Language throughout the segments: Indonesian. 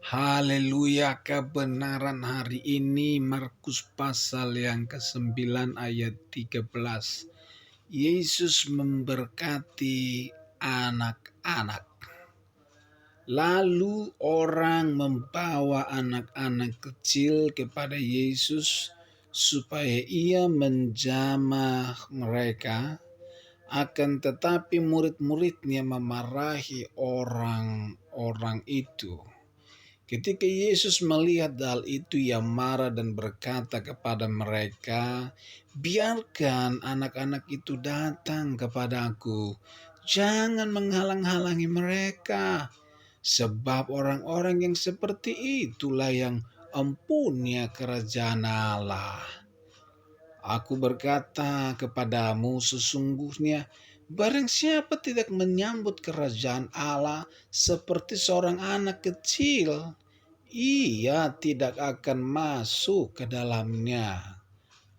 Haleluya, kebenaran hari ini Markus pasal yang ke-9 ayat 13. Yesus memberkati anak-anak. Lalu orang membawa anak-anak kecil kepada Yesus supaya ia menjamah mereka. Akan tetapi murid-muridnya memarahi orang-orang itu. Ketika Yesus melihat hal itu, ia marah dan berkata kepada mereka, "Biarkan anak-anak itu datang kepadaku. Jangan menghalang-halangi mereka, sebab orang-orang yang seperti itulah yang empunya kerajaan Allah. Aku berkata kepadamu, sesungguhnya barang siapa tidak menyambut kerajaan Allah seperti seorang anak kecil, ia tidak akan masuk ke dalamnya."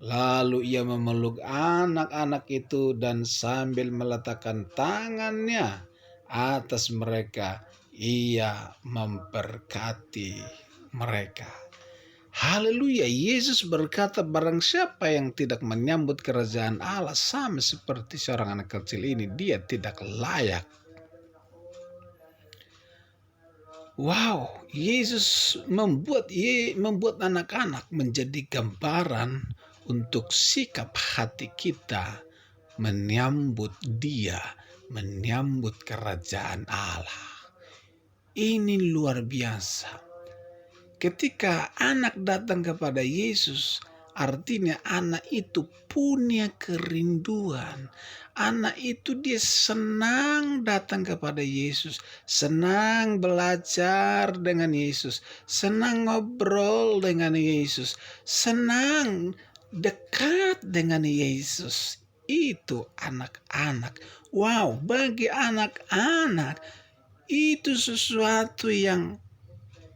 Lalu ia memeluk anak-anak itu dan sambil meletakkan tangannya atas mereka, ia memberkati mereka. Haleluya, Yesus berkata barang siapa yang tidak menyambut kerajaan Allah sama seperti seorang anak kecil ini, dia tidak layak. Wow, Yesus membuat anak-anak menjadi gambaran untuk sikap hati kita menyambut Dia, menyambut kerajaan Allah. Ini luar biasa. Ketika anak datang kepada Yesus, artinya anak itu punya kerinduan. Anak itu dia senang datang kepada Yesus, senang belajar dengan Yesus, senang ngobrol dengan Yesus, senang dekat dengan Yesus. Itu anak-anak. Wow, bagi anak-anak itu sesuatu yang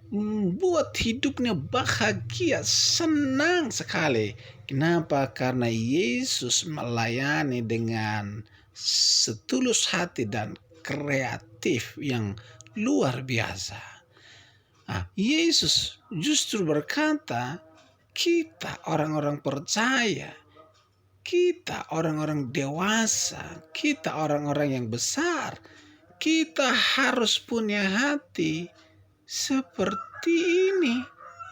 membuat hidupnya bahagia, senang sekali. Kenapa? Karena Yesus melayani dengan setulus hati dan kreatif yang luar biasa. Yesus justru berkata, kita orang-orang percaya, kita orang-orang dewasa, kita orang-orang yang besar, kita harus punya hati seperti ini,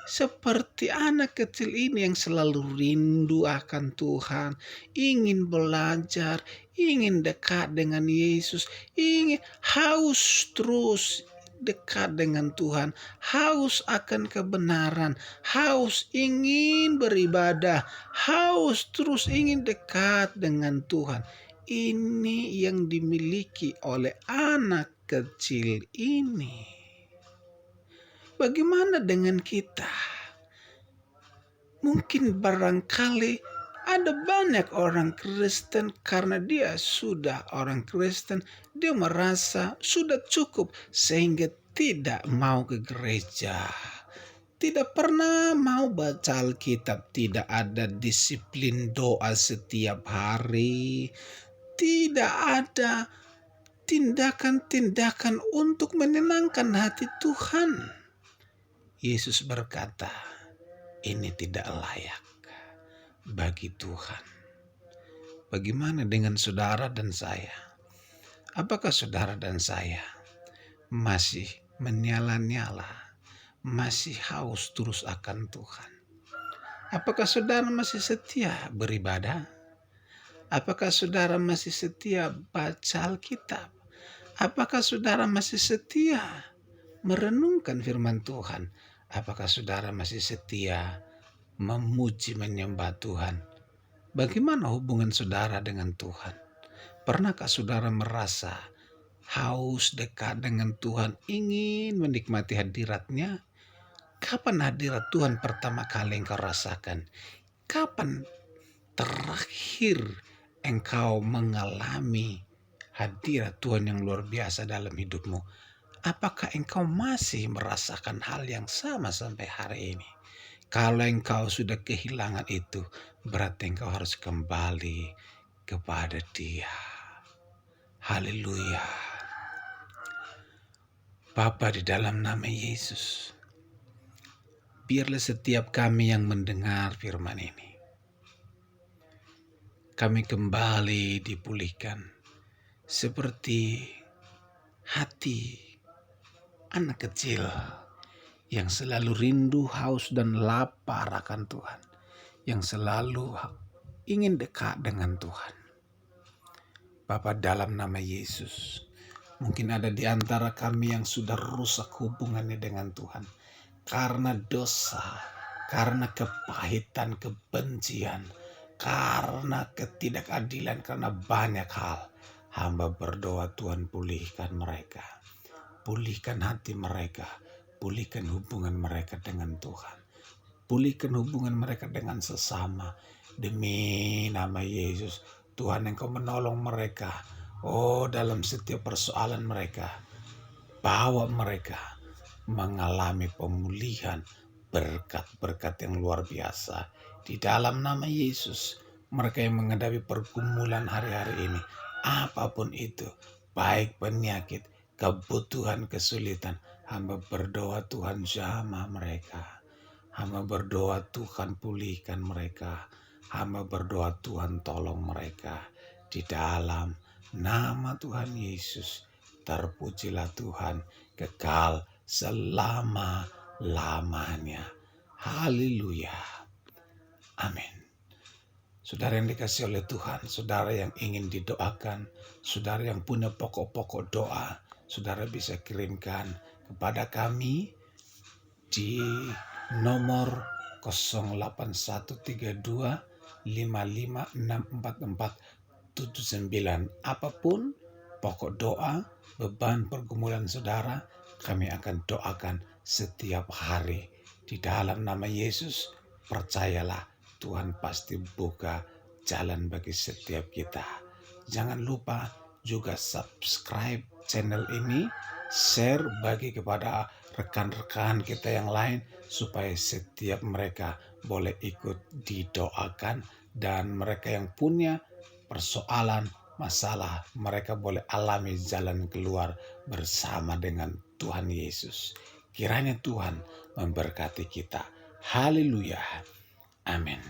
seperti anak kecil ini yang selalu rindu akan Tuhan, ingin belajar, ingin dekat dengan Yesus, ingin haus terus dekat dengan Tuhan, haus akan kebenaran, haus ingin beribadah, haus terus ingin dekat dengan Tuhan. Ini yang dimiliki oleh anak kecil ini. Bagaimana dengan kita? Mungkin barangkali ada banyak orang Kristen, karena dia sudah orang Kristen, dia merasa sudah cukup sehingga tidak mau ke gereja. Tidak pernah mau baca Alkitab, tidak ada disiplin doa setiap hari, tidak ada tindakan-tindakan untuk menyenangkan hati Tuhan. Yesus berkata, ini tidak layak bagi Tuhan. Bagaimana dengan saudara dan saya? Apakah saudara dan saya masih menyala-nyala, masih haus terus akan Tuhan? Apakah saudara masih setia beribadah? Apakah saudara masih setia baca Alkitab? Apakah saudara masih setia merenungkan firman Tuhan? Apakah saudara masih setia memuji menyembah Tuhan? Bagaimana hubungan saudara dengan Tuhan? Pernahkah saudara merasa haus dekat dengan Tuhan, ingin menikmati hadirat-Nya? Kapan hadirat Tuhan pertama kali engkau rasakan? Kapan terakhir engkau mengalami hadirat Tuhan yang luar biasa dalam hidupmu? Apakah engkau masih merasakan hal yang sama sampai hari ini? Kalau engkau sudah kehilangan itu, berarti engkau harus kembali kepada Dia. Haleluya. Bapa, di dalam nama Yesus, biarlah setiap kami yang mendengar firman ini, kami kembali dipulihkan seperti hati anak kecil yang selalu rindu, haus, dan lapar akan Tuhan, yang selalu ingin dekat dengan Tuhan. Bapa, dalam nama Yesus, mungkin ada di antara kami yang sudah rusak hubungannya dengan Tuhan karena dosa, karena kepahitan, kebencian, karena ketidakadilan, karena banyak hal. Hamba berdoa, Tuhan, pulihkan mereka, pulihkan hati mereka, pulihkan hubungan mereka dengan Tuhan, pulihkan hubungan mereka dengan sesama. Demi nama Yesus, Tuhan, Engkau menolong mereka. Oh, dalam setiap persoalan mereka, bawa mereka mengalami pemulihan, berkat-berkat yang luar biasa. Di dalam nama Yesus, mereka yang menghadapi pergumulan hari-hari ini, apapun itu, baik penyakit, kebutuhan, kesulitan, hamba berdoa, Tuhan, jamah mereka. Hamba berdoa, Tuhan, pulihkan mereka. Hamba berdoa, Tuhan, tolong mereka. Di dalam nama Tuhan Yesus, terpujilah Tuhan, kekal selama-lamanya. Haleluya. Amin. Saudara yang dikasihi oleh Tuhan, saudara yang ingin didoakan, saudara yang punya pokok-pokok doa, saudara bisa kirimkan kepada kami di nomor 081325564479. Apapun pokok doa, beban pergumulan saudara, kami akan doakan setiap hari. Di dalam nama Yesus, percayalah, Tuhan pasti buka jalan bagi setiap kita. Jangan lupa juga subscribe channel ini, share bagi kepada rekan-rekan kita yang lain, supaya setiap mereka boleh ikut didoakan, dan mereka yang punya persoalan, masalah, mereka boleh alami jalan keluar bersama dengan Tuhan Yesus. Kiranya Tuhan memberkati kita. Haleluya. Amin.